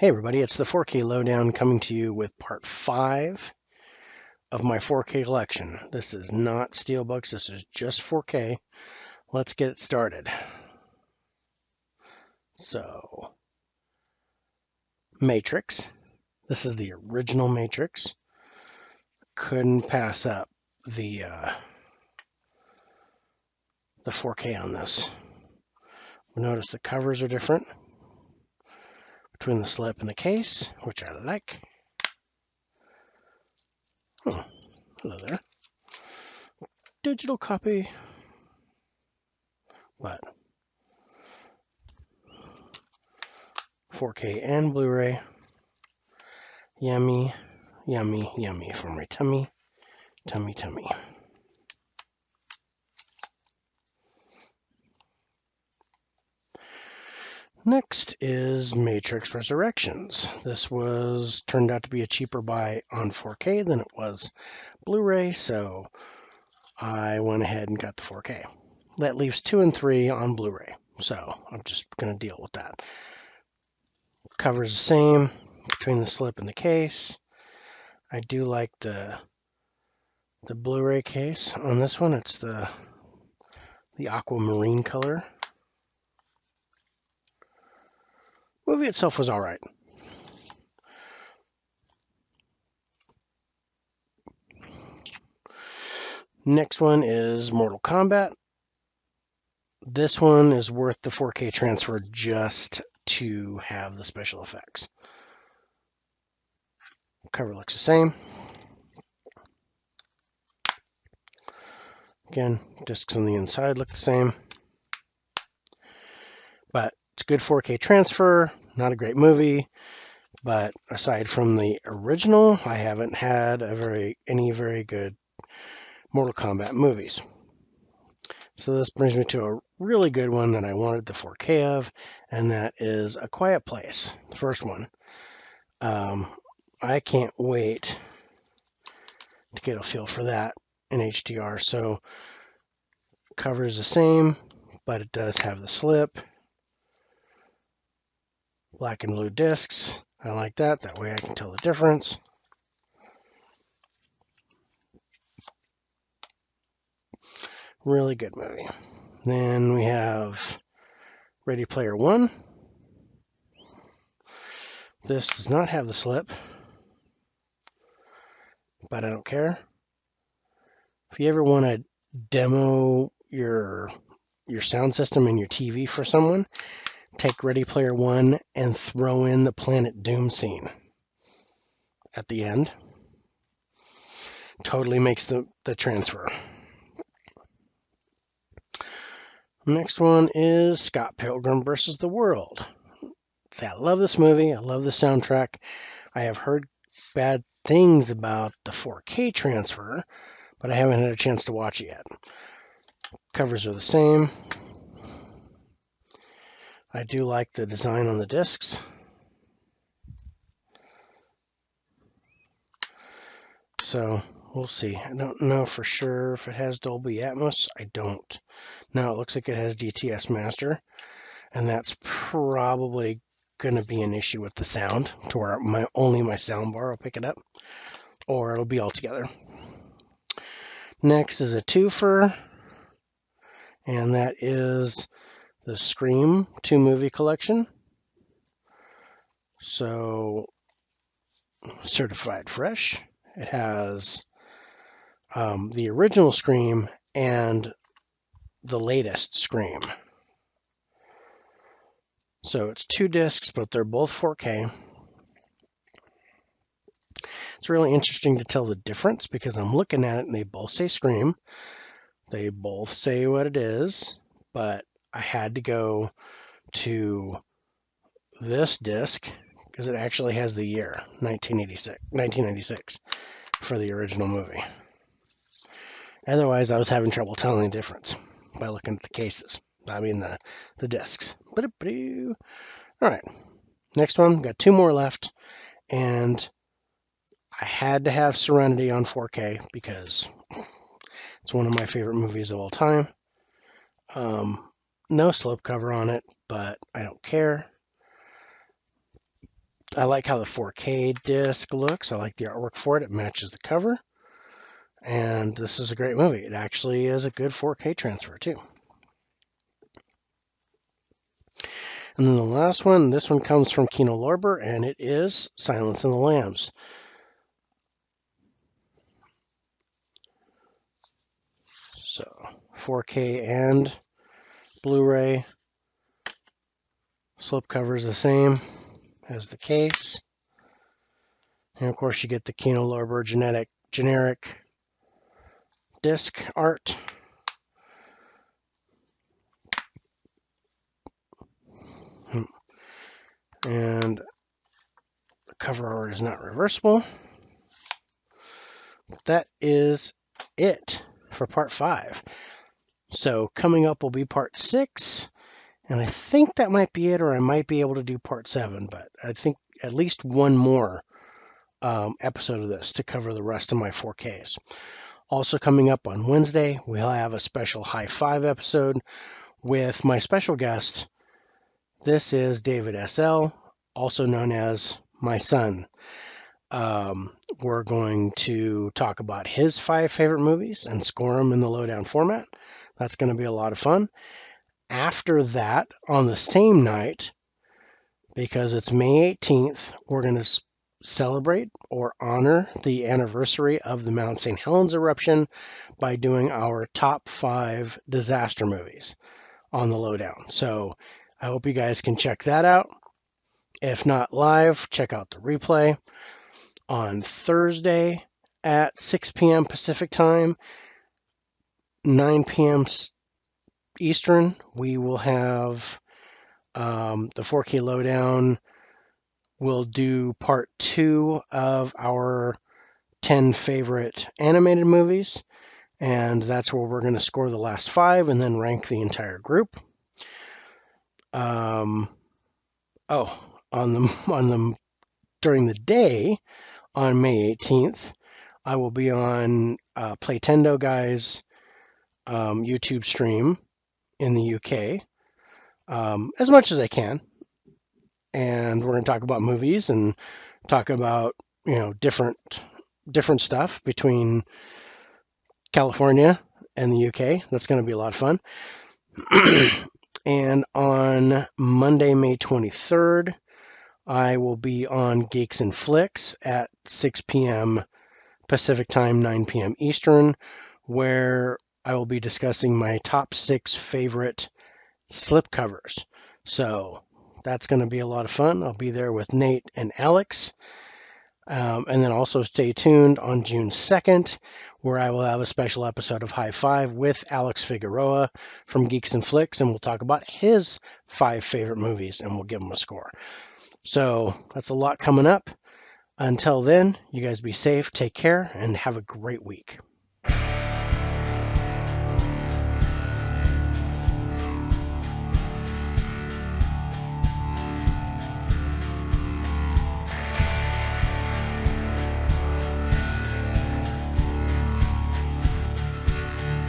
Hey everybody, it's the 4K Lowdown coming to you with part 5 of my 4K collection. This is not Steelbooks, this is just 4K. Let's get it started. So, Matrix. This is the original Matrix. Couldn't pass up the 4K on this. Notice the covers are different between the slip and the case, which I like. Oh, hello there. Digital copy. But 4K and Blu-ray. Yummy, yummy, yummy for my tummy, tummy, tummy. Next is Matrix Resurrections. This turned out to be a cheaper buy on 4K than it was Blu-ray, so I went ahead and got the 4K. That leaves 2 and 3 on Blu-ray, so I'm just going to deal with that. Cover's the same between the slip and the case. I do like the Blu-ray case on this one. It's the aquamarine color. Movie itself was all right. Next one is Mortal Kombat. This one is worth the 4K transfer just to have the special effects. Cover looks the same. Again, discs on the inside look the same. But it's good 4K transfer, not a great movie. But aside from the original, I haven't had any very good Mortal Kombat movies. So this brings me to a really good one that I wanted the 4K of, and that is A Quiet Place, the first one. I can't wait to get a feel for that in HDR. So cover is the same, but it does have the slip. Black and blue discs. I like that. That way I can tell the difference. Really good movie. Then we have Ready Player One. This does not have the slip, but I don't care. If you ever want to demo your sound system and your TV for someone, take Ready Player One and throw in the Planet Doom scene at the end. Totally makes the transfer. Next one is Scott Pilgrim versus the World. See, I love this movie. I love the soundtrack. I have heard bad things about the 4K transfer, but I haven't had a chance to watch it yet. Covers are the same. I do like the design on the discs. So we'll see. I don't know for sure if it has Dolby Atmos. I don't. Now it looks like it has DTS Master, and that's probably going to be an issue with the sound, to where only my sound bar will pick it up, or it'll be all together. Next is a twofer, and that is the Scream 2 movie collection. So certified fresh. It has the original Scream and the latest Scream. So it's 2 discs, but they're both 4K. It's really interesting to tell the difference because I'm looking at it and they both say Scream. They both say what it is, but I had to go to this disc because it actually has the year 1996 for the original movie. Otherwise, I was having trouble telling the difference by looking at the cases. I mean the discs. All right, next one. Got 2 more left, and I had to have Serenity on 4K because it's one of my favorite movies of all time. No slipcover on it, but I don't care. I like how the 4K disc looks. I like the artwork for it. It matches the cover. And this is a great movie. It actually is a good 4K transfer, too. And then the last one, this one comes from Kino Lorber, and it is Silence of the Lambs. So 4K and Blu-ray. Slipcover is the same as the case. And of course you get the Kino Lorber generic disc art. And the cover art is not reversible. That is it for part 5. So coming up will be part 6. And I think that might be it, or I might be able to do part 7. But I think at least one more episode of this to cover the rest of my 4Ks. Also coming up on Wednesday, we'll have a special High 5 episode with my special guest. This is David S.L., also known as my son. We're going to talk about his 5 favorite movies and score them in the lowdown format. That's going to be a lot of fun. After that, on the same night, because it's May 18th, we're going to celebrate or honor the anniversary of the Mount St. Helens eruption by doing our top 5 disaster movies on the lowdown. So I hope you guys can check that out. If not live, check out the replay. On Thursday at 6 p.m. Pacific time, 9 p.m. Eastern, we will have the 4K lowdown. We'll do part 2 of our 10 favorite animated movies, and that's where we're going to score the last 5 and then rank the entire group. During the day on May 18th, I will be on Playtendo Guys YouTube stream in the UK as much as I can, and we're going to talk about movies and talk about different stuff between California and the UK. That's going to be a lot of fun. And on Monday, May 23rd, I will be on Geeks and Flicks at 6 p.m. Pacific time, 9 p.m. Eastern, where I will be discussing my top 6 favorite slipcovers. So that's going to be a lot of fun. I'll be there with Nate and Alex. And then also stay tuned on June 2nd, where I will have a special episode of High 5 with Alex Figueroa from Geeks and Flicks, and we'll talk about his 5 favorite movies, and we'll give them a score. So that's a lot coming up. Until then, you guys be safe, take care, and have a great week.